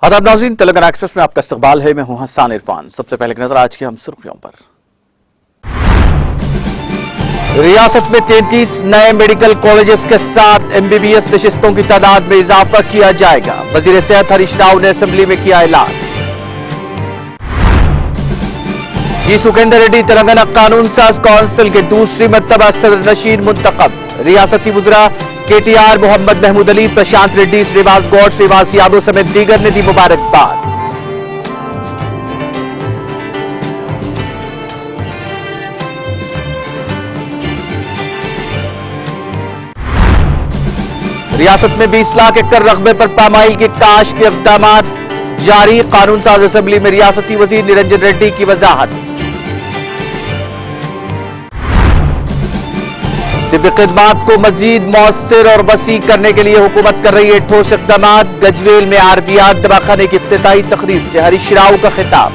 आदाब नाज़रीन, तेलंगाना एक्सप्रेस में आपका इस्तकबाल है। मैं हूं हसन इरफान। सबसे पहले की नजर आज की हम सुर्खियों पर। रियासत में 33 नए मेडिकल कॉलेजेस के साथ एमबीबीएस नशिस्तों की तादाद में इजाफा किया जाएगा। वजीर सेहत हरीश राव ने असेंबली में किया ऐलान। जी सुखेंदर रेड्डी तेलंगाना कानून साज काउंसिल के दूसरी मर्तबा सदर नशीन मुंतखब। रियासती वुज़रा केटीआर, मोहम्मद महमूद अली, प्रशांत रेड्डी, श्रीनिवास गौड़, श्रीनिवास यादव समेत दीगर ने दी मुबारकबाद। रियासत में 20 लाख एकड़ रकबे पर पामाइल के काश्त के इक़दाम जारी। कानून साज असेंबली में रियासती वजीर निरंजन रेड्डी की वजाहत। तिब्बी खिदमात को मजीद मौसर और वसी करने के लिए हुकूमत कर रही है ठोस इक़दाम। गजवेल में आरबीआर दवाखाने की इफ्तिताही तकरीब से हरीश राव का खिताब।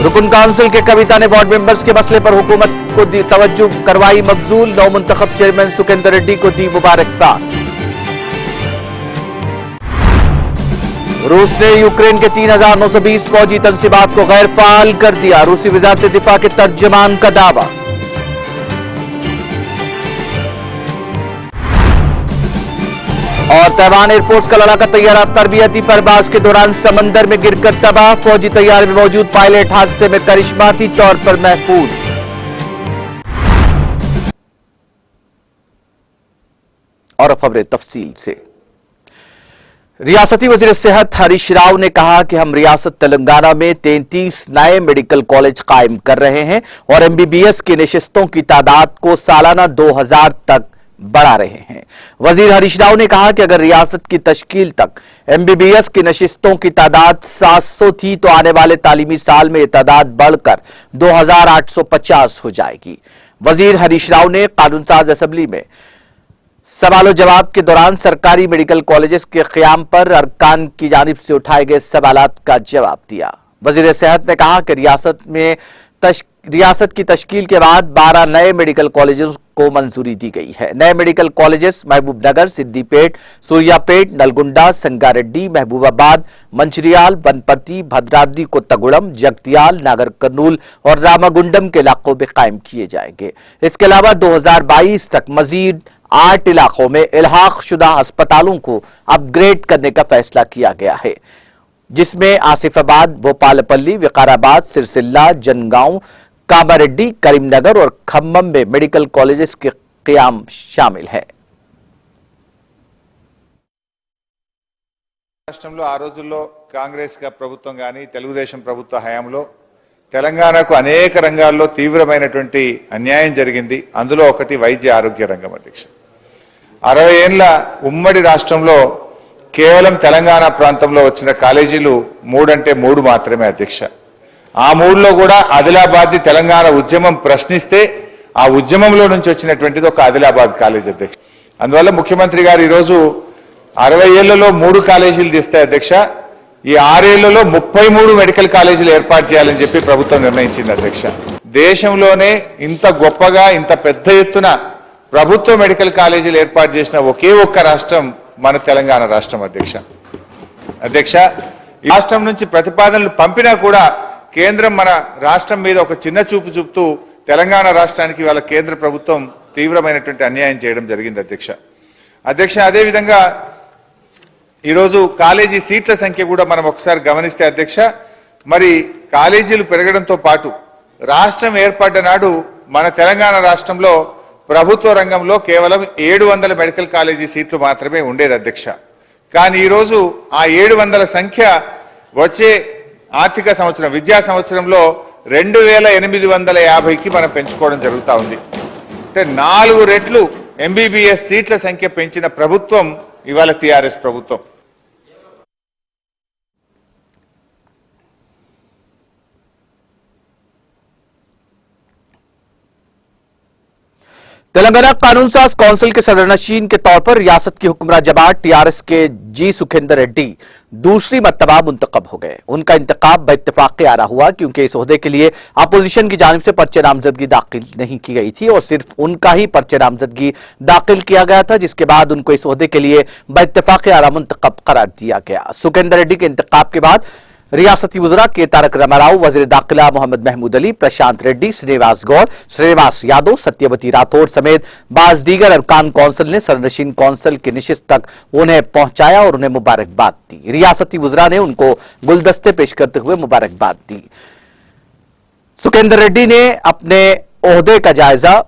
रुकन काउंसिल के कविता ने वार्ड मेंबर्स के मसले पर हुकूमत को तवज्जो करवाई मकबूल। नौ मुंतखब चेयरमैन सुखेंदर रेड्डी को दी मुबारकबाद। रूस ने यूक्रेन के 3920 फौजी तंसीबात को गैर फाल कर दिया। रूसी वजारत दिफा के तर्जमान का दावा। और तैवान एयरफोर्स का लड़ाका तैयारा तरबियती परवाज के दौरान समंदर में गिरकर तबाह। फौजी तैयारे में मौजूद पायलट हादसे में करिश्माती तौर पर महफूज। और अब खबरें तफसील से। रियासती वजीर सेहत हरीश राव ने कहा कि हम रियासत तेलंगाना में 33 नए मेडिकल कॉलेज कायम कर रहे हैं और एमबीबीएस की नशिस्तों की तादाद को सालाना 2000 तक बढ़ा रहे हैं। वजीर हरीश राव ने कहा कि अगर रियासत की तश्कील तक एमबीबीएस की नशिस्तों की तादाद 700 थी तो आने वाले तालीमी साल में यह तादाद बढ़कर 2850 हो जाएगी। वजीर हरीश राव ने कानून साज असेंबली में सवाल जवाब के दौरान सरकारी मेडिकल कॉलेजेस के क़याम पर अरकान की जानिब से उठाए गए सवालात का जवाब दिया। वजीर सेहत ने कहा कि रियासत की तश्कील के बाद 12 नए मेडिकल कॉलेजेस को मंजूरी दी गई है। नए मेडिकल कॉलेजेस महबूबनगर, सिद्दीपेट, सूर्यापेट, नलगुंडा, संगारेड्डी, महबूबाबाद, मंचिरियाल, बनपट्टी, भद्राद्री कोत्तागुड़म, जगतियाल, नागर कर्नूल और रामागुंडम के इलाकों में कायम किए जाएंगे। इसके अलावा 2022 तक मजीद 8 इलाकों में इल्हाक शुदा अस्पतालों को अपग्रेड करने का फैसला किया गया है, जिसमें आसिफाबाद, भोपालपल्ली, विकाराबाद, सिरसिल्ला, जनगांव, कामारेड्डी, करीमनगर और खम्मम में मेडिकल कॉलेजेस के क़याम शामिल है। రాష్ట్రంలో ఆ రోజుల్లో కాంగ్రెస్ ప్రభుత్వం గాని తెలుగుదేశం ప్రభుత్వ హయాంలో తెలంగాణకు అనేక రంగాల్లో తీవ్రమైనటువంటి అన్యాయం జరిగింది. అందులో ఒకటి వైద్య ఆరోగ్య రంగం. అధ్యక్ష 60 ఏళ్ల ఉమ్మడి రాష్ట్రంలో కేవలం తెలంగాణ ప్రాంతంలో వచ్చిన కాలేజీలు 3 అంటే 3 మాత్రమే. అధ్యక్ష ఆ 3లో కూడా ఆదిలాబాద్ తెలంగాణ ఉద్యమం ప్రశ్నిస్తే ఆ ఉద్యమంలో నుంచి వచ్చినటువంటిది ఒక ఆదిలాబాద్ కాలేజ్. అధ్యక్ష అందువల్ల ముఖ్యమంత్రి గారు ఈ రోజు 60 ఏళ్లలో 3 కాలేజీలు తీస్తే అధ్యక్ష ఈ 6 ఏళ్లలో 33 మెడికల్ కాలేజీలు ఏర్పాటు చేయాలని చెప్పి ప్రభుత్వం నిర్ణయించింది. అధ్యక్ష దేశంలోనే ఇంత గొప్పగా ఇంత పెద్ద ఎత్తున ప్రభుత్వ మెడికల్ కాలేజీలు ఏర్పాటు చేసిన ఒకే ఒక్క రాష్ట్రం మన తెలంగాణ రాష్ట్రం. అధ్యక్ష ఈ రాష్ట్రం నుంచి ప్రతిపాదనలు పంపినా కూడా కేంద్రం మన రాష్ట్రం మీద ఒక చిన్న చూపు చూపుతూ తెలంగాణ రాష్ట్రానికి వాళ్ళ కేంద్ర ప్రభుత్వం తీవ్రమైనటువంటి అన్యాయం చేయడం జరిగింది. అధ్యక్ష అదేవిధంగా ఈరోజు కాలేజీ సీట్ల సంఖ్య కూడా మనం ఒకసారి గమనిస్తే అధ్యక్ష మరి కాలేజీలు పెరగడంతో పాటు రాష్ట్రం ఏర్పడ్డ నాడు మన తెలంగాణ రాష్ట్రంలో ప్రభుత్వ రంగంలో కేవలం 700 మెడికల్ కాలేజీ సీట్లు మాత్రమే ఉండేది. అధ్యక్ష కానీ ఈరోజు ఆ 700 సంఖ్య వచ్చే ఆర్థిక సంవత్సరం విద్యా సంవత్సరంలో 2850కి మనం పెంచుకోవడం జరుగుతూ ఉంది. అంటే 4 రెట్లు ఎంబీబీఎస్ సీట్ల సంఖ్య పెంచిన ప్రభుత్వం ఇవాళ టీఆర్ఎస్ ప్రభుత్వం. तेलंगाना कानून साज काउंसिल के सदरनशीन के तौर पर रियासत की हुक्मरान जमात टीआरएस के जी सुखेंदर रेड्डी दूसरी मर्तबा मुंतखब हो गए। उनका इंतखाब बइत्तेफाक आरा हुआ क्योंकि इस ओहदे के लिए अपोजिशन की जानिब से पर्चे नामजदगी दाखिल नहीं की गई थी और सिर्फ उनका ही पर्चे नामजदगी दाखिल किया गया था, जिसके बाद उनको इस ओहदे के लिए बइत्तेफाक आरा मुंतखब करार दिया गया। सुखेंदर रेड्डी के इंतखाब के बाद रियासती वज़रा के तारक रामाराव, वज़ीर दाखिला मोहम्मद महमूद अली, प्रशांत रेड्डी, श्रीनिवास गौर, श्रीनिवास यादव, सत्यवती राठौर समेत बाज दीगर अरकान कौंसिल ने सरनशीन कौंसिल की निशिस्त तक उन्हें पहुंचाया और उन्हें मुबारकबाद दी। रियासती वज़रा ने उनको गुलदस्ते पेश करते हुए मुबारकबाद दी। सुखेंदर रेड्डी ने अपने ओहदे का जायजा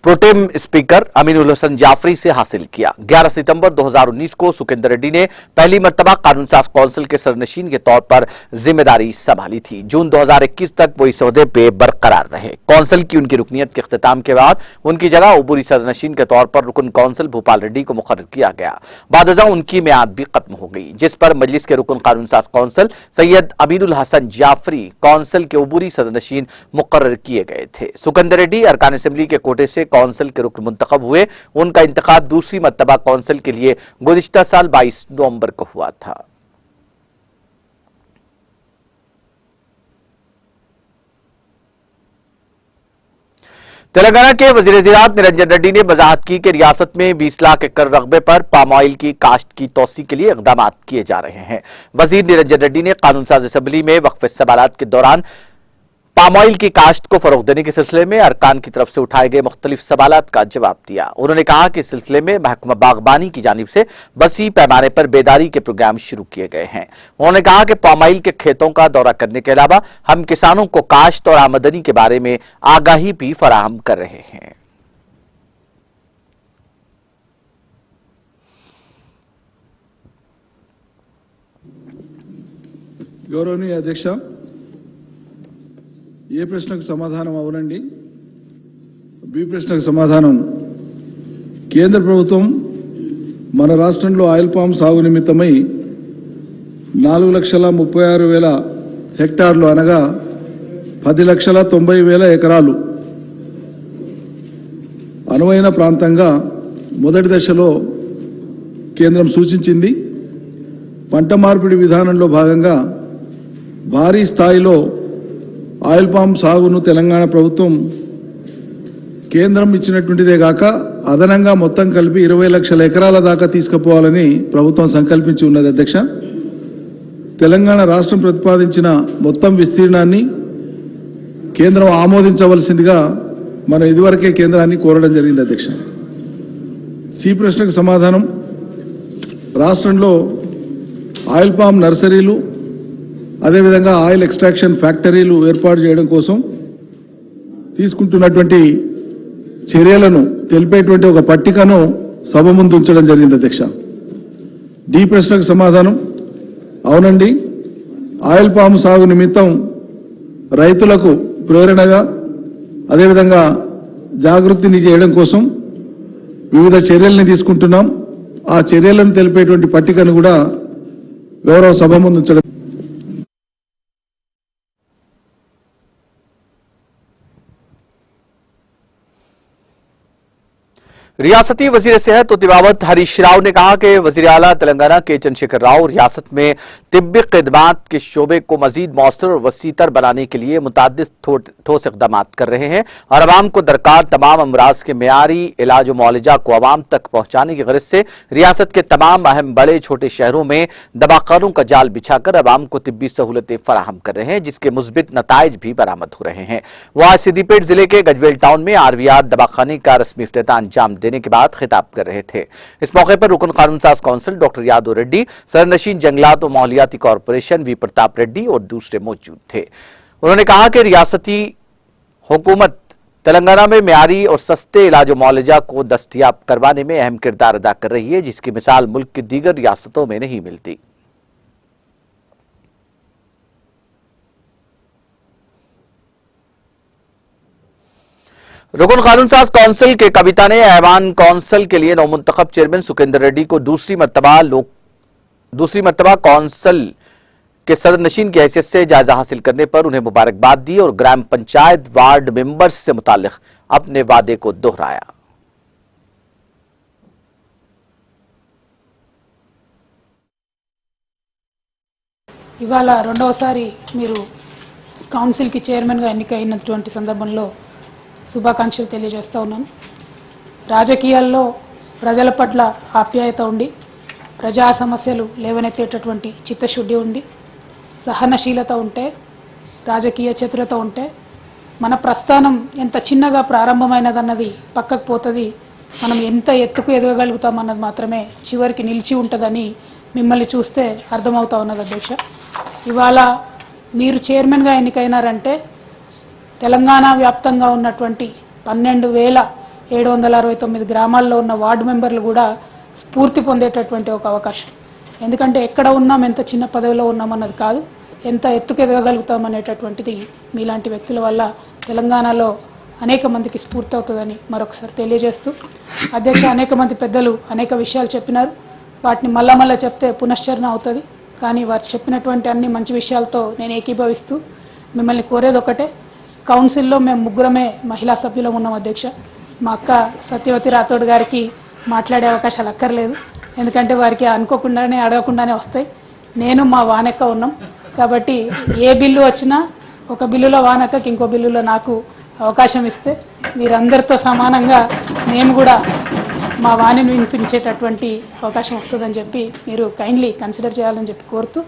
प्रोटेम स्पीकर अमीनुल हसन जाफरी से हासिल किया। 11 सितंबर 2019 को सुखेंदर रेड्डी ने पहली मर्तबा कानून साज काउंसिल के सरनशीन के तौर पर जिम्मेदारी संभाली थी। जून 2021 तक वो इस ओहदे पे बरकरार रहे। काउंसिल की उनकी रुकनीत के इख्तिताम के बाद उनकी जगह उबूरी सरनशीन के तौर पर रुकन काउंसिल भूपाल रेड्डी को मुकर्रर किया गया। बादजा उनकी मियाद भी खत्म हो गई, जिस पर मजलिस के रुकन कानून साज काउंसिल सैयद अमीनुल हसन जाफरी काउंसिल के उबूरी सरनशीन मुकर्रर किए गए थे। सुखेंदर रेड्डी अरकान असेंबली के कोटे से काउंसिल के रुकन मुंतखब हुए। उनका इंतखाब दूसरी मर्तबा काउंसिल के लिए गुज़िश्ता साल 22 नवंबर को हुआ था। तेलंगाना के वज़ीर ज़राअत निरंजन रेड्डी ने वजाहत की कि रियासत में 20 लाख एकड़ रकबे पर पाम ऑयल की काश्त की तोसी के लिए इक़दाम किए जा रहे हैं। वज़ीर निरंजन रेड्डी ने कानून साज असेंबली में वक्फ सवालात के दौरान पाम ऑयल की काश्त को फरोग देने के सिलसिले में अरकान की तरफ से उठाए गए मुख्तलिफ सवालात का जवाब दिया। उन्होंने कहा कि इस सिलसिले में महकमा बागबानी की जानिब से वसी पैमाने पर बेदारी के प्रोग्राम शुरू किए गए हैं। उन्होंने कहा कि पाम ऑयल के खेतों का दौरा करने के अलावा हम किसानों को काश्त और आमदनी के बारे में आगाही भी फराहम कर रहे हैं। गौरवनीय अध्यक्ष, ఏ ప్రశ్నకు సమాధానం అవునండి? బి ప్రశ్నకు సమాధానం, కేంద్ర ప్రభుత్వం మన రాష్ట్రంలో ఆయిల్ పామ్ సాగు నిమిత్తమై 4,36,000 హెక్టార్లు అనగా 10,90,000 ఎకరాలు అనువైన ప్రాంతంగా మొదటి దశలో కేంద్రం సూచించింది. పంట మార్పిడి విధానంలో భాగంగా భారీ స్థాయిలో ఆయిల్ పామ్ సాగును తెలంగాణ ప్రభుత్వం కేంద్రం ఇచ్చినటువంటిదే గాక అదనంగా మొత్తం కలిపి 20 లక్షల ఎకరాల దాకా తీసుకుపోవాలని ప్రభుత్వం సంకల్పించి ఉన్నది. అధ్యక్ష, తెలంగాణ రాష్ట్రం ప్రతిపాదించిన మొత్తం విస్తీర్ణాన్ని కేంద్రం ఆమోదించవలసిందిగా మనం ఇదివరకే కేంద్రాన్ని కోరడం జరిగింది. అధ్యక్ష, సి ప్రశ్నకు సమాధానం, రాష్ట్రంలో ఆయిల్ పామ్ నర్సరీలు అదేవిధంగా ఆయిల్ ఎక్స్ట్రాక్షన్ ఫ్యాక్టరీలు ఏర్పాటు చేయడం కోసం తీసుకుంటున్నటువంటి చర్యలను తెలిపేటువంటి ఒక పట్టికను సభ ముందు ఉంచడం జరిగింది. అధ్యక్ష, డి ప్రశ్నకు సమాధానం, అవునండి, ఆయిల్ పామ్ సాగు నిమిత్తం రైతులకు ప్రేరణగా అదేవిధంగా జాగృతిని చేయడం కోసం వివిధ చర్యల్ని తీసుకుంటున్నాం. ఆ చర్యలను తెలిపేటువంటి పట్టికను కూడా గౌరవ సభ ముందు ఉంచడం. रियासती वजीर सेहत तिबावत हरीश राव ने कहा कि वजीर आला तेलंगाना के चंद्रशेखर राव रियासत में तिब्बी खिदमात के शोबे को मजीद मौसर और वसीतर बनाने के लिए मुतादिद ठोस इकदाम कर रहे हैं और अवाम को दरकार तमाम अमराज के मेयारी इलाज और मुआलजा को अवाम तक पहुंचाने की गरज से रियासत के तमाम अहम बड़े छोटे शहरों में दवाखानों का जाल बिछाकर अवाम को तिब्बी सहूलतें फराहम कर रहे हैं, जिसके मुस्बित नताइज भी बरामद हो रहे हैं। वह आज सिद्दीपेट जिले के गजवेल टाउन में आरवीआर दवाखाने का रस्मी इफ्तिताह अंजाम देने के बाद खिताब कर रहे थे। इस मौके पर रुकन कानून साज काउंसिल डॉक्टर यादव रेड्डी, सरनशीन जंगलात और माहौलियाती कॉरपोरेशन वी प्रताप रेड्डी और दूसरे मौजूद थे। उन्होंने कहा कि रियासती हुकूमत तेलंगाना में म्यारी और सस्ते इलाज मुआलजा को दस्तयाब करवाने में अहम किरदार अदा कर रही है, जिसकी मिसाल मुल्क की दीगर रियासतों में नहीं मिलती। रुकन कानून साज काउंसिल के कविता ने ऐवान काउंसिल के लिए नौमुंतखब चेयरमैन सुखेंदर रेड्डी को दूसरी मर्तबा काउंसिल के सदर नशीन की हैसियत से जायजा हासिल करने पर उन्हें मुबारकबाद दी और ग्राम पंचायत वार्ड मेंबर्स से मुताल्लिक अपने वादे को दोहराया। ఇవాళ రెండవసారి మీరు కౌన్సిల్కి చైర్మన్గా ఎన్నికైనటువంటి సందర్భంలో శుభాకాంక్షలు తెలియజేస్తూ ఉన్నాను. రాజకీయాల్లో ప్రజల పట్ల ఆప్యాయత ఉండి, ప్రజా సమస్యలు లేవనెత్తేటటువంటి చిత్తశుద్ధి ఉండి, సహనశీలత ఉంటే, రాజకీయ చతురత ఉంటే మన ప్రస్థానం ఎంత చిన్నగా ప్రారంభమైనదన్నది పక్కకు పోతుంది, మనం ఎంత ఎత్తుకు ఎదగగలుగుతామన్నది మాత్రమే చివరికి నిలిచి ఉంటుందని మిమ్మల్ని చూస్తే అర్థమవుతా ఉన్నది అధ్యక్ష. ఇవాళ మీరు చైర్మన్గా ఎన్నికైనారంటే తెలంగాణ వ్యాప్తంగా ఉన్నటువంటి 12,769 గ్రామాల్లో ఉన్న వార్డు మెంబర్లు కూడా స్ఫూర్తి పొందేటటువంటి ఒక అవకాశం. ఎందుకంటే ఎక్కడ ఉన్నాం, ఎంత చిన్న పదవిలో ఉన్నామన్నది కాదు, ఎంత ఎత్తుకు ఎదగగలుగుతామనేటటువంటిది మీలాంటి వ్యక్తుల వల్ల తెలంగాణలో అనేక మందికి స్ఫూర్తి అవుతుందని మరొకసారి తెలియజేస్తూ, అధ్యక్ష అనేక మంది పెద్దలు అనేక విషయాలు చెప్పినారు, వాటిని మళ్ళా చెప్తే పునశ్చరణ అవుతుంది. కానీ వారు చెప్పినటువంటి అన్ని మంచి విషయాలతో నేను ఏకీభవిస్తూ మిమ్మల్ని కోరేది ఒకటే, కౌన్సిల్లో మేము ముగ్గురమే మహిళా సభ్యులం ఉన్నాం అధ్యక్ష. మా అక్క సత్యవతి రాథోడ్ గారికి మాట్లాడే అవకాశాలు అక్కర్లేదు, ఎందుకంటే వారికి అనుకోకుండానే అడగకుండానే వస్తాయి. నేను మా వానక్క ఉన్నాం కాబట్టి ఏ బిల్లు వచ్చినా ఒక బిల్లులో వానక్కకి ఇంకో బిల్లులో నాకు అవకాశం ఇస్తే మీరందరితో సమానంగా మేము కూడా మా వాణిని వినిపించేటటువంటి అవకాశం వస్తుందని చెప్పి మీరు కైండ్లీ కన్సిడర్ చేయాలని చెప్పి కోరుతూ,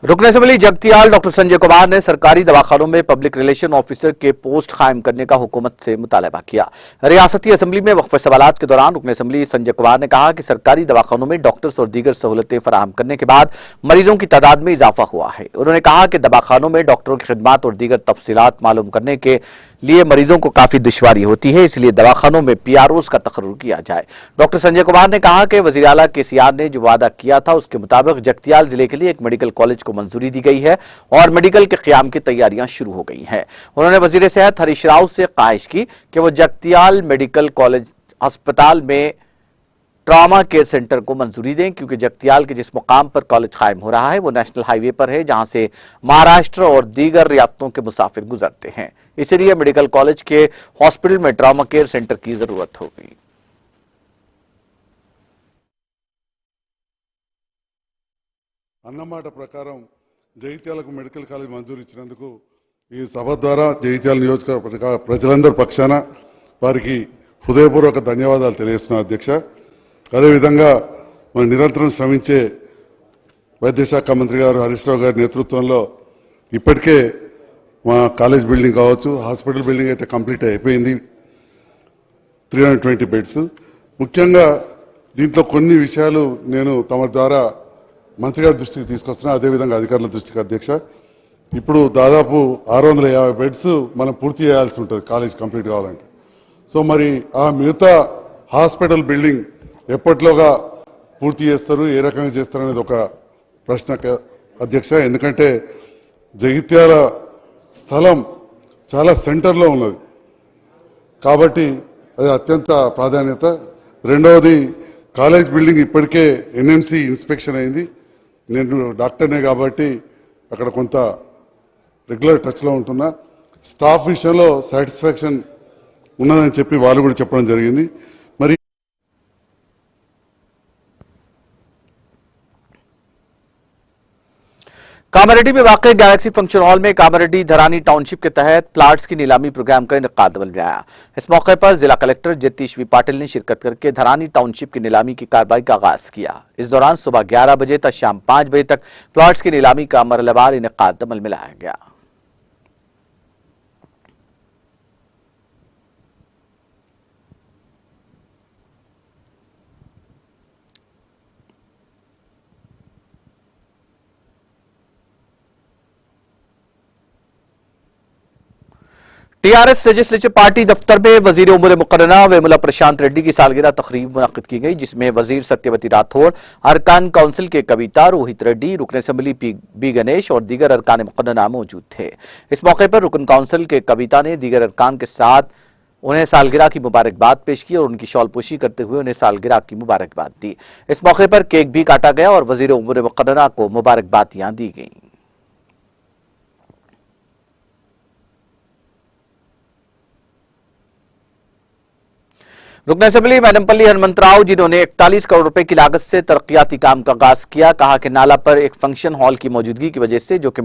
रुकन असेंबली जगतियाल डॉक्टर संजय कुमार ने सरकारी दवाखानों में पब्लिक रिलेशन ऑफिसर के पोस्ट कायम करने का हुकूमत से मुतालबा किया। रियासती असेंबली में वक्फ सवालात के दौरान रुकन असेंबली संजय कुमार ने कहा कि सरकारी दवाखानों में डॉक्टर्स और दीगर सहूलतें फराहम करने के बाद मरीजों की तादाद में इजाफा हुआ है। उन्होंने कहा कि दवाखानों में डॉक्टरों की खिदमात और दीगर तफसीलात मालूम करने के लिए मरीजों को काफी दुश्वारी होती है, इसलिए दवाखानों में PROs का तकर्रुर किया जाए। डॉक्टर संजय कुमार ने कहा कि वज़ीर आला KCR ने जो वादा किया था उसके मुताबिक जगतियाल जिले के लिए एक मेडिकल कॉलेज को मंजूरी दी गई है और मेडिकल के क़याम की तैयारियां शुरू हो गई हैं। उन्होंने वज़ीर सेहत हरीश राव से ख्वाहिश की कि वो जगतियाल मेडिकल कॉलेज अस्पताल में ट्रॉमा केयर सेंटर को मंजूरी दें, क्योंकि जगतियाल के जिस मुकाम पर कॉलेज कायम हो रहा है वो नेशनल हाईवे पर है, जहां से महाराष्ट्र और दीगर रियासतों के मुसाफिर गुजरते हैं। इसलिए मेडिकल कॉलेज के हॉस्पिटल में ट्रॉमा केयर सेंटर की जरूरत होगी। అన్నమాట ప్రకారం జగిత్యాలకు మెడికల్ కాలేజ్ మంజూరు ఇచ్చినందుకు ఈ సభ ద్వారా జగిత్యాల నియోజకవర్గ ప్రజలందరి పక్షాన వారికి హృదయపూర్వక ధన్యవాదాలు తెలియజేస్తున్నాను అధ్యక్ష. అదేవిధంగా మనం నిరంతరం శ్రమించే వైద్యశాఖ మంత్రి గారు హరీష్ రావు గారి నేతృత్వంలో ఇప్పటికే మా కాలేజ్ బిల్డింగ్ కావచ్చు, హాస్పిటల్ బిల్డింగ్ అయితే కంప్లీట్ అయిపోయింది, 320 బెడ్స్. ముఖ్యంగా దీంట్లో కొన్ని విషయాలు నేను తమ ద్వారా మంత్రి గారి దృష్టికి తీసుకొస్తున్నా, అదేవిధంగా అధికారుల దృష్టికి అధ్యక్ష. ఇప్పుడు దాదాపు 650 బెడ్స్ మనం పూర్తి చేయాల్సి ఉంటుంది కాలేజ్ కంప్లీట్ కావాలంటే. సో మరి ఆ మిగతా హాస్పిటల్ బిల్డింగ్ ఎప్పట్లోగా పూర్తి చేస్తారు, ఏ రకంగా చేస్తారు అనేది ఒక ప్రశ్న అధ్యక్ష. ఎందుకంటే జగిత్యాల స్థలం చాలా సెంటర్లో ఉన్నది కాబట్టి అది అత్యంత ప్రాధాన్యత. రెండవది, కాలేజ్ బిల్డింగ్ ఇప్పటికే NMC ఇన్స్పెక్షన్ అయింది. నేను డాక్టర్నే కాబట్టి అక్కడ కొంత రెగ్యులర్ టచ్లో ఉంటున్నా. స్టాఫ్ విషయంలో సాటిస్ఫాక్షన్ ఉన్నదని చెప్పి వాళ్ళు కూడా చెప్పడం జరిగింది. మరి कामारेड्डी में वाक़ गैलेक्सी फंक्शन हॉल में कामारेड्डी धरानी टाउनशिप के तहत प्लाट्स की नीलामी प्रोग्राम का इनेकाद अमल में आया। इस मौके पर जिला कलेक्टर जतीश पाटिल ने शिरकत करके धरानी टाउनशिप की नीलामी की कार्रवाई का आगाज किया। इस दौरान सुबह 11 बजे तक शाम 5 बजे तक प्लाट्स की नीलामी का मरहलेवार इनेकाद अमल में लाया गया। टीआरएस लेजिस्लेचर पार्टी दफ्तर में वजीर उमूर मुकर्रना वेमुला प्रशांत रेड्डी की सालगिरह तकरीब मुनक्किद की गई, जिसमें वजीर सत्यवती राठौड़, अरकान काउंसिल के कविता, रोहित रेड्डी, रुकन असेंबली बी गणेश और दीगर अरकान मुकर्रना मौजूद थे। इस मौके पर रुकन काउंसिल के कविता ने दीगर अरकान के साथ उन्हें सालगिरह की मुबारकबाद पेश की और उनकी शॉलपोशी करते हुए उन्हें सालगिरह की मुबारकबाद दी। इस मौके पर केक भी काटा गया और वजीर उमूर मुकर्रना को मुबारकबादियां दी गईं। रुकन असेंबली मैडमपल्ली हनुमंतराव जिन्होंने 41 करोड़ रुपए की लागत से तरक्याती काम का आगाज किया, कहा कि नाला पर एक फंक्शन हॉल की मौजूदगी की वजह से जो कि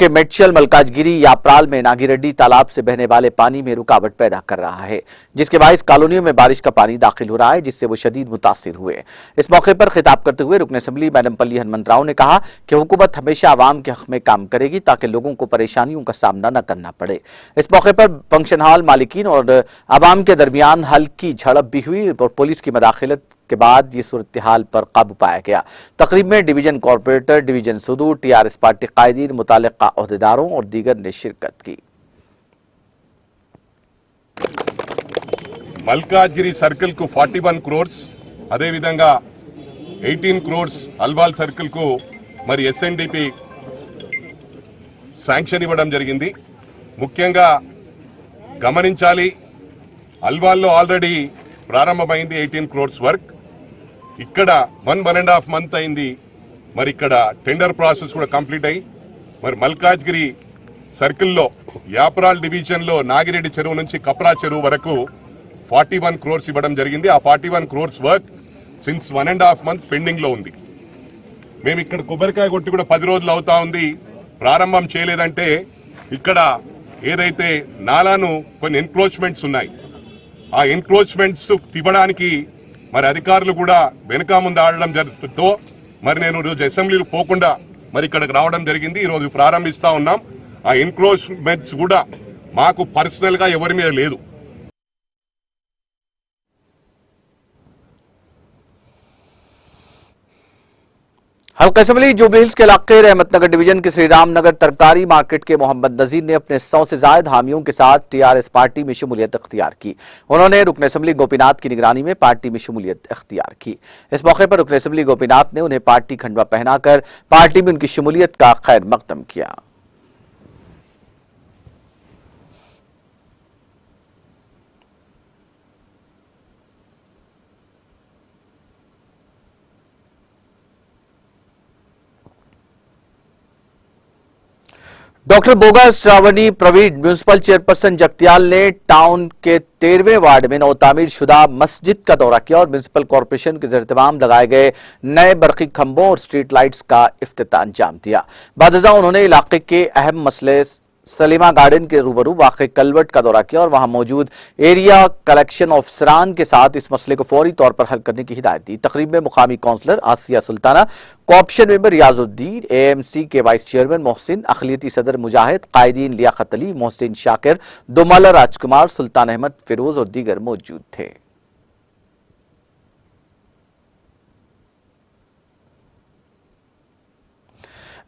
मेडचल, मलकाजगिरी, याप्राल में नागीरेड्डी तालाब से बहने वाले पानी में रुकावट पैदा कर रहा है, जिसके बायस कॉलोनियों में बारिश का पानी दाखिल हो रहा है, जिससे वो शदीद मुतासिर हुए। इस मौके पर खिताब करते हुए रुकन असेंबली मैडमपल्ली हनुमंतराव ने कहा कि हुकूमत हमेशा आवाम के हक में काम करेगी ताकि लोगों को परेशानियों का सामना न करना पड़े। इस मौके पर फंक्शन हॉल मालिकीन और आवाम के दरमियान हल्की झड़प भी हुई और पुलिस की मदाखलत के बाद ये सूरत हाल पर काबू पाया गया। तकरीब में डिवीजन कॉर्पोरेटर, डिवीजन सुदूर, टीआरएस पार्टी कायदीन, मुतालिका अहदेदारों और दीगर ने शिरकत की। మల్కాజ్గిరి సర్కిల్ కు 41 క్రోర్స్, అదే విధంగా 18 క్రోర్స్ అల్వాల్ సర్కిల్ కు మరి ఎస్ఎన్డిపి శాంక్షన్ ఇవ్వడం జరిగింది. ముఖ్యంగా గమనించాలి, అల్వాల్లో ఆల్రెడీ ప్రారంభమైంది 18 క్రోర్స్ వర్క్. ఇక్కడ 1.5 మంత్ అయింది. మరి ఇక్కడ టెండర్ ప్రాసెస్ కూడా కంప్లీట్ అయ్యి మరి మల్కాజ్గిరి సర్కిల్లో యాప్రాల్ డివిజన్ లో నాగిరెడ్డి చెరువు నుంచి కప్రా చెరువు వరకు 41 క్రోర్స్ ఇవ్వడం జరిగింది. ఆ 41 crores work since 1.5 month pending లో ఉంది. మేము ఇక్కడ కొబ్బరికాయ కొట్టి కూడా 10 రోజులు అవుతా ఉంది, ప్రారంభం చేయలేదంటే ఇక్కడ ఏదైతే నాలాను కొన్ని ఎన్క్రోచ్మెంట్స్ ఉన్నాయి, ఆ ఎన్క్రోచ్మెంట్స్ తివ్వడానికి మరి అధికారులు కూడా వెనుక ముందు ఆడడం జరుగుతుందో మరి నేను రోజు అసెంబ్లీలో పోకుండా మరి ఇక్కడికి రావడం జరిగింది. ఈరోజు ప్రారంభిస్తా ఉన్నాం. ఆ ఎన్క్రోచ్మెంట్స్ కూడా మాకు పర్సనల్ గా ఎవరి మీద లేదు. हल्का असेंबली जुबली हिल्स के इलाके रहमतनगर डिवीजन के श्री राम नगर तरकारी मार्केट के मोहम्मद नजीर ने अपने 100 से ज्यादा हामियों के साथ टीआरएस पार्टी में शमूलियत अख्तियार की। उन्होंने रुकन असेंबली गोपीनाथ की निगरानी में पार्टी में शमूलियत अख्तियार की। इस मौके पर रुकन असेंबली गोपीनाथ ने उन्हें पार्टी खंडवा पहनाकर पार्टी में उनकी शमूलियत का खैर मकदम किया। Doctor Boga Shravani Praveen municipal chairperson Jagtial ने टाउन के 13वें वार्ड में नवतामीर शुदा मस्जिद का दौरा किया और म्यूनिसिपल कॉर्पोरेशन के ज़रिए लगाए गए नए बरकी खंभों और स्ट्रीट लाइट्स का इफ्तिताह अंजाम दिया। बादजा उन्होंने इलाके के अहम मसले सलीमा गार्डन के रूबरू वाक़ कलवट का दौरा किया और वहां मौजूद एरिया कलेक्शन ऑफिसरान के साथ इस मसले को फौरी तौर पर हल करने की हिदायत दी। तकरीब में मुकामी councillor Asiya Sultana, co-option member Riyazuddin, AMC के वाइस चेयरमैन मोहसिन, अखिलियती सदर मुजाहिद, कायदीन लियाकत अली, मोहसिन शाकिर, दुमाला राजकुमार, सुल्तान अहमद फिरोज और दीगर मौजूद थे।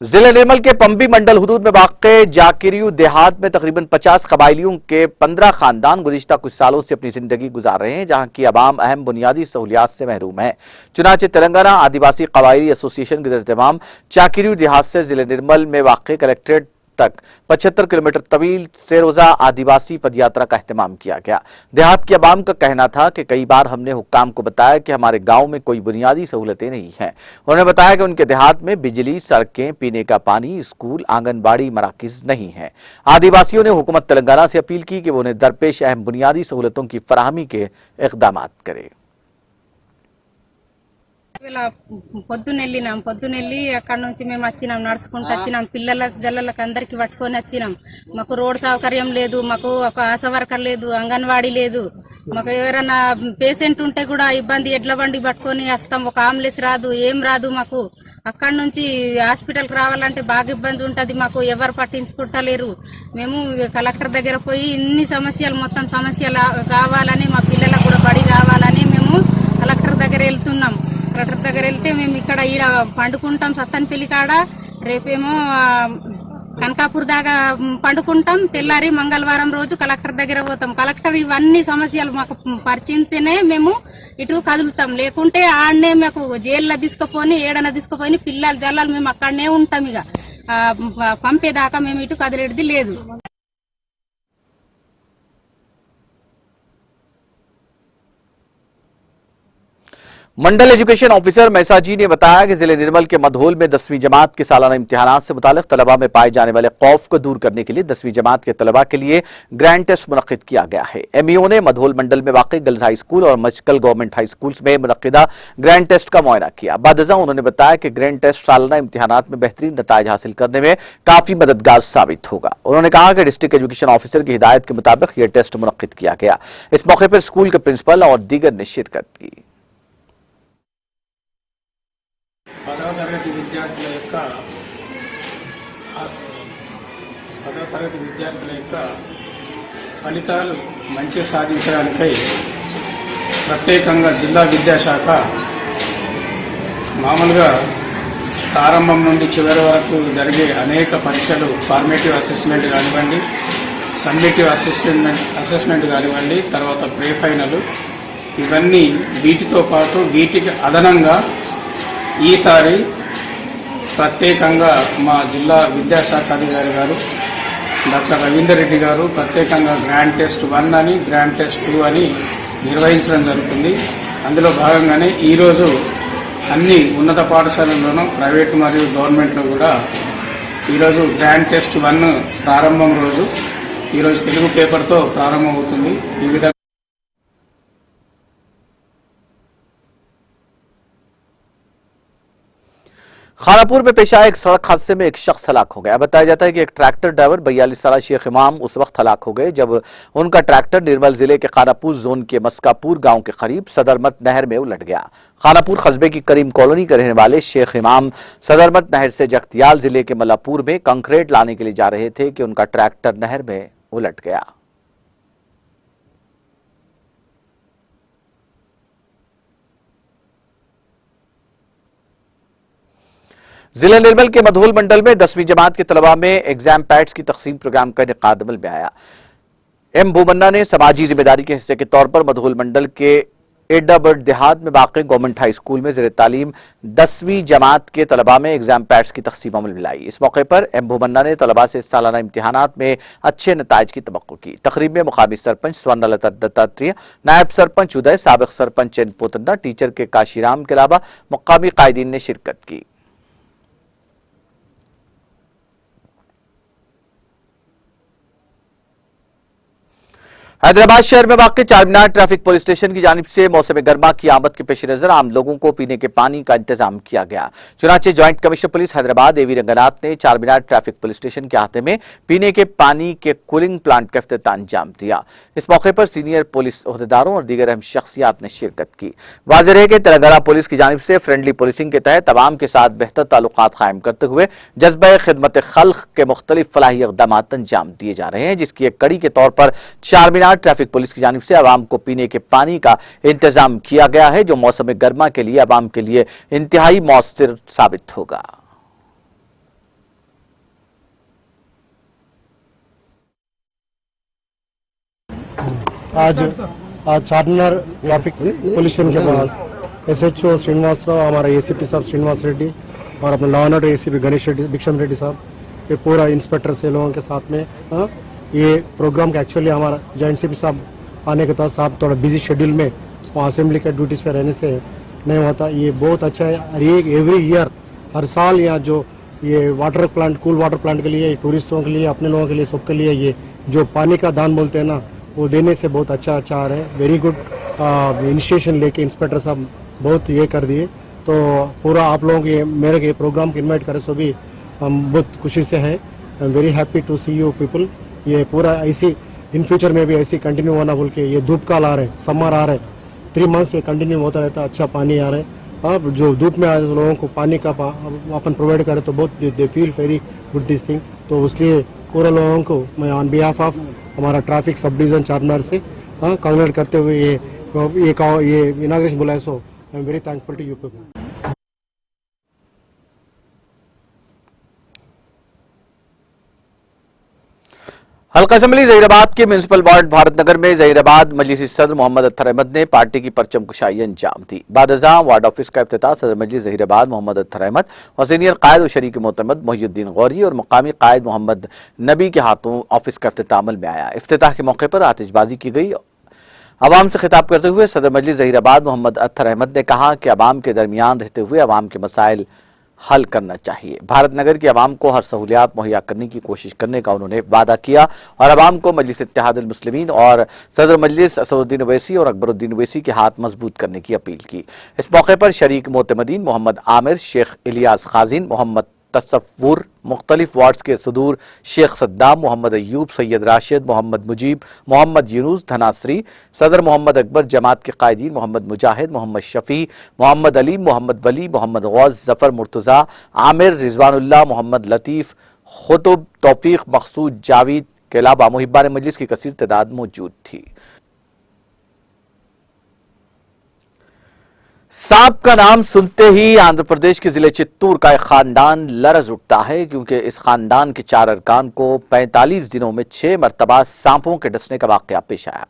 जिले निर्मल के पंबी मंडल हुदूद में वाक़े जाकिरियू देहात में तकरीबन 50 कबाइलियों के 15 खानदान गुज़िश्ता कुछ सालों से अपनी जिंदगी गुजार रहे हैं, जहां की आवाम अहम बुनियादी सहूलियात से महरूम है। चुनाचे तेलंगाना आदिवासी कबाइली एसोसिएशन के ज़रिए जाकिरियू देहात से जिले निर्मल में वाक़े कलेक्ट्रेट तक 75 किलोमीटर तवील से रोजा आदिवासी पदयात्रा का एहतमाम किया गया। देहात की आवाम का कहना था कि कई बार हमने हुक्काम को बताया कि हमारे गांव में कोई बुनियादी सहूलतें नहीं हैं। उन्होंने बताया कि उनके देहात में बिजली, सड़कें, पीने का पानी, स्कूल, आंगनबाड़ी मराकिज नहीं है। आदिवासियों ने हुकूमत तेलंगाना से अपील की कि वो उन्हें दरपेश अहम बुनियादी सहूलतों की फराहमी के इक़दाम करे। పొద్దునెళ్ళి అక్కడ నుంచి మేము వచ్చినాం, నడుచుకుంటూ వచ్చినాం, పిల్లలకు జల్లలకు అందరికి పట్టుకొని వచ్చినాం. మాకు రోడ్ సౌకర్యం లేదు, మాకు ఒక ఆశా వర్కర్ లేదు, అంగన్వాడీ లేదు. మాకు ఎవరైనా పేషెంట్ ఉంటే కూడా ఇబ్బంది, ఎడ్ల బండి పట్టుకొని వస్తాం, ఒక అంబులెన్స్ రాదు, ఏం రాదు. మాకు అక్కడ నుంచి హాస్పిటల్కి రావాలంటే బాగా ఇబ్బంది ఉంటుంది, మాకు ఎవరు పట్టించుకుంటలేరు. మేము కలెక్టర్ దగ్గర పోయి ఇన్ని సమస్యలు, మొత్తం సమస్యలు కావాలని, మా పిల్లలకు కూడా బడి కావాలని మేము కలెక్టర్ దగ్గర వెళ్తున్నాం. కలెక్టర్ దగ్గర వెళ్తే మేము ఇక్కడ ఈడ పండుకుంటాం సత్తన్పల్లి కాడ, రేపేమో కనకాపూర్ దాకా పండుకుంటాం, తెల్లారి మంగళవారం రోజు కలెక్టర్ దగ్గర పోతాం. కలెక్టర్ ఇవన్నీ సమస్యలు మాకు పరిచింతేనే మేము ఇటు కదులుతాం, లేకుంటే ఆడనే మాకు జైల్లో తీసుకుపోని ఏడన తీసుకుపోయి పిల్లలు జల్లలు మేము అక్కడనే ఉంటాం. ఇక పంపేదాకా మేము ఇటు కదిలేది లేదు. मंडल एजुकेशन ऑफिसर मैसाजी ने बताया कि जिले निर्मल के मधोल में 10वीं जमात के सालाना इम्तिहानात से मुतालिक तलबा में पाए जाने वाले खौफ को दूर करने के लिए 10वीं जमात के तलबा के लिए ग्रैंड टेस्ट मुनक्किद किया गया है। एमईओ ने मधोल मंडल में वाकई गर्ल्स हाई स्कूल और मचकल गवर्नमेंट हाई स्कूल्स में मुनक्किदा ग्रैंड टेस्ट का मुआयना किया। बादजा उन्होंने बताया कि ग्रैंड टेस्ट सालाना इम्तिहानात में बेहतरीन नताइज हासिल करने में काफी मददगार साबित होगा। उन्होंने कहा कि डिस्ट्रिक्ट एजुकेशन ऑफिसर की हिदायत के मुताबिक यह टेस्ट मुनक्किद किया गया। इस मौके पर स्कूल के प्रिंसिपल और दीगर ने शिरकत की। 10వ తరగతి విద్యార్థుల యొక్క ఫలితాలు మంచి సాధించడానికై ప్రత్యేకంగా జిల్లా విద్యాశాఖ మామూలుగా ప్రారంభం నుండి చివరి వరకు జరిగే అనేక పరీక్షలు ఫార్మేటివ్ అసెస్మెంట్ కానివ్వండి, సమ్మేటివ్ అసెస్మెంట్ కానివ్వండి, తర్వాత ప్రీ ఫైనల్, ఇవన్నీ వీటితో పాటు వీటికి అదనంగా ఈసారి ప్రత్యేకంగా మా జిల్లా విద్యాశాఖ అధికారి గారు డాక్టర్ రవీందర్ రెడ్డి గారు ప్రత్యేకంగా గ్రాండ్ టెస్ట్ 1 అని గ్రాండ్ టెస్ట్ 2 అని నిర్వహించడం జరుగుతుంది. అందులో భాగంగానే ఈరోజు అన్ని ఉన్నత పాఠశాలల్లోనూ ప్రైవేట్ మరియు గవర్నమెంట్లో కూడా ఈరోజు గ్రాండ్ టెస్ట్ 1 ప్రారంభం రోజు ఈరోజు తెలుగు పేపర్తో ప్రారంభమవుతుంది. ఈ విధంగా खानापुर में पेश आए एक सड़क हादसे में एक शख्स हलाक हो गया। बताया जाता है कि एक ट्रैक्टर ड्राइवर 42 साल शेख इमाम उस वक्त हलाक हो गए जब उनका ट्रैक्टर निर्मल जिले के खानापुर जोन के मस्कापुर गांव के करीब सदरमत नहर में उलट गया। खानापुर कस्बे की करीम कॉलोनी के रहने वाले शेख इमाम सदरमत नहर से जगतियाल जिले के मलापुर में कंक्रीट लाने के लिए जा रहे थे कि उनका ट्रैक्टर नहर में उलट गया। जिला निर्मल के मधोल मंडल में 10वीं जमात के तलबा में एग्जाम पैड्स की तकसीम प्रोग्राम का इनेकाद अमल में आया। एम बोमन्ना ने समाजी जिम्मेदारी के हिस्से के तौर पर मधोल मंडल के एडाबर्ड देहात में वाक़ई गवर्नमेंट हाई स्कूल में ज़ेर तालीम 10वीं जमात के तलबा में एग्जाम पैड्स की तकसीम अमल में लाई। इस मौके पर एम बोमन्ना ने तलबा से सालाना इम्तिहानात में अच्छे नताइज की तवक्को की। तकरीब में मुकामी सरपंच स्वर्णलता दत्तात्रेय, नायब सरपंच उदय, साबिक सरपंच चैन पोतन्ना, टीचर के काशीराम के अलावा मुकामी कायदीन ने शिरकत की। हैदराबाद शहर में वाक़ चारमीनार ट्रैफिक पुलिस स्टेशन की जानिब से मौसम गर्मा की आमद के पेश नजर आम लोगों को पीने के पानी का इंतजाम किया गया। चुनाचे ज्वाइंट कमिश्नर पुलिस हैदराबाद एवी रंगनाथ ने चारमीनार ट्रैफिक पुलिस स्टेशन के अहाते में पीने के पानी के कूलिंग प्लांट का इफ्तिताह अंजाम दिया। इस मौके पर सीनियर पुलिस ओहदेदारों और दीगर अहम शख्सियात ने शिरकत की। वाज़ेह है कि तेलंगाना पुलिस की जानिब से फ्रेंडली पुलिसिंग के तहत तमाम के साथ बेहतर ताल्लुकात कायम करते हुए जज्बा खिदमत खल्क के मुख्तलिफ फलाही इक़दाम अंजाम दिए जा रहे हैं, जिसकी एक कड़ी के तौर पर चारमीनार ट्रैफिक पुलिस की जानिब से आवाम को पीने के पानी का इंतजाम किया गया है, जो मौसम गर्मा के लिए आवाम के लिए इंतहाई मौसर साबित होगा। आज चारमीनार ट्रैफिक पुलिस स्टेशन के पास एसएचओ श्रीनिवास राव, हमारा एसीपी साहब श्रीनिवास रेड्डी और अपने law and order ACP Ganesh Reddy, Bhiksham Reddy साहब, ये पूरा इंस्पेक्टर से लोगों के साथ में ये प्रोग्राम का एक्चुअली हमारा जॉइंट सीपी साहब आने के बाद साहब थोड़ा बिजी शेड्यूल में वहाँ असेंबली के ड्यूटीज़ पे रहने से नहीं होता। ये बहुत अच्छा है और ये एवरी ईयर हर साल यहाँ जो ये water plant, cool water plant के लिए, टूरिस्टों के लिए, अपने लोगों के लिए, सबके लिए ये जो पानी का दान बोलते हैं ना, वो देने से बहुत अच्छा आ रहा है। वेरी गुड इनिशिएशन लेके इंस्पेक्टर साहब बहुत ये कर दिए। तो पूरा आप लोगों के मेरे के प्रोग्राम को इन्वाइट करे सो भी हम बहुत खुशी से हैं। I am very happy to see you people. ये पूरा ऐसी इन फ्यूचर में भी ऐसी कंटिन्यू होना बोल के, ये धूप काल आ रहे हैं, समर आ रहे हैं, 3 मंथ्स ये कंटिन्यू होता रहता, अच्छा पानी आ रहा है। अब जो धूप में आज लोगों को पानी का अपन प्रोवाइड करें तो बहुत they feel very good this thing. तो उसलिए पूरे लोगों को मैं ऑन बिहाफ ऑफ हमारा ट्रैफिक सब डिवीजन चारमीनार से कांग्रेट करते हुए ये इनाग्रेशन बुलाए। So I am very thankful to you people. हल्का असेंबली जहीराबाद के म्यूनिसिपल वार्ड भारतनगर में जहीराबाद मजलिसी सदर मोहम्मद अत्तर अहमद ने पार्टी की परचम कुशाई अंजाम दी। बादजा वार्ड ऑफिस का इफ्तिताह सदर मजलिस जहीराबाद मोहम्मद अत्तर अहमद और सीनियर कायद और शरीक मोहतमद मोहिउद्दीन गौरी और मकामी कायद मोहम्मद नबी के हाथों ऑफिस का इफ्तिताह अमल में आया। इफ्तिताह के मौके पर आतिशबाजी की गई। अवाम से खिताब करते हुए सदर मजलिस जहीराबाद मोहम्मद अत्तर अहमद ने कहा कि अवाम के दरमियान रहते हुए अवाम के मसाइल हल करना चाहिए। भारत नगर की अवाम को हर सहूलियात मुहैया करने की कोशिश करने का उन्होंने वादा किया और अवाम को मजलिस इत्तेहादुल मुस्लिमीन और सदर मजलिस असदुद्दीन ओवैसी और अकबरुद्दीन ओवैसी के हाथ मजबूत करने की अपील की। इस मौके पर शरीक मोतमदीन मोहम्मद आमिर, शेख इलियास खाजिन, मोहम्मद तसव्वुर, मुख्तलिफ वार्ड्स के सदूर शेख सद्दाम, मोहम्मद अयूब, सैयद राशिद, मोहम्मद मुजीब, मोहम्मद यूनुस, धनासरी, सदर मोहम्मद अकबर, जमात के कायदीन मोहम्मद मुजाहिद, मोहम्मद शफी, मोहम्मद अलीम, मोहम्मद वली, मोहम्मद गौस, जफर मुर्तजा, आमिर, रिजवानुल्लाह, मोहम्मद लतीफ, खुतुब, तौफीक, मकसूद, जावेद के अलावा मुहिब्बान मजलिस की कसीर तादाद मौजूद थी। सांप का नाम सुनते ही आंध्र प्रदेश के जिले चित्तूर का एक खानदान लरज उठता है, क्योंकि इस खानदान के 4 अरकान को 45 दिनों में 6 मरतबा सांपों के डसने का वाकया पेश आया।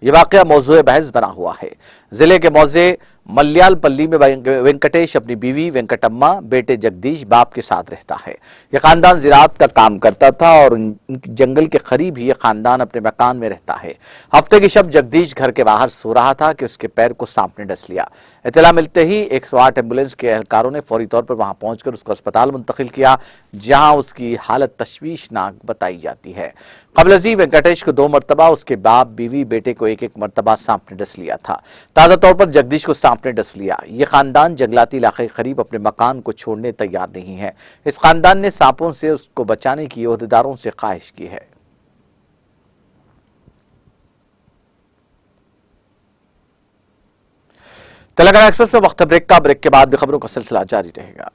यह वाकया मौजूए बहस बना हुआ है। जिले के मौजे मल्यालपल्ली में वेंकटेश अपनी बीवी वेंकटम्मा, बेटे जगदीश, बाप के साथ रहता है। यह खानदान ज़राअत का काम करता था और जंगल के करीब ही यह खानदान अपने मकान में रहता है। हफ्ते की शब जगदीश घर के बाहर सो रहा था कि उसके पैर को सांप ने डस लिया। इत्तला मिलते ही 108 एम्बुलेंस के एहलकारों ने फौरी तौर पर वहां पहुंचकर उसको अस्पताल मुंतकिल किया, जहां उसकी हालत तशवीशनाक बताई जाती है। कबलजी वेंकटेश को 2 मरतबा, उसके बाप, बीवी, बेटे को 1-1 मरतबा सांप ने डस लिया था। ताज़ा तौर पर जगदीश को सांप ने डस लिया। यह खानदान जंगलाती इलाके के करीब अपने मकान को छोड़ने तैयार नहीं है। इस खानदान ने सांपों से उसको बचाने की ओहदेदारों से ख्वाहिश की है। तेलंगाना एक्सप्रेस में वक्त ब्रेक का, ब्रेक के बाद भी खबरों का सिलसिला जारी रहेगा।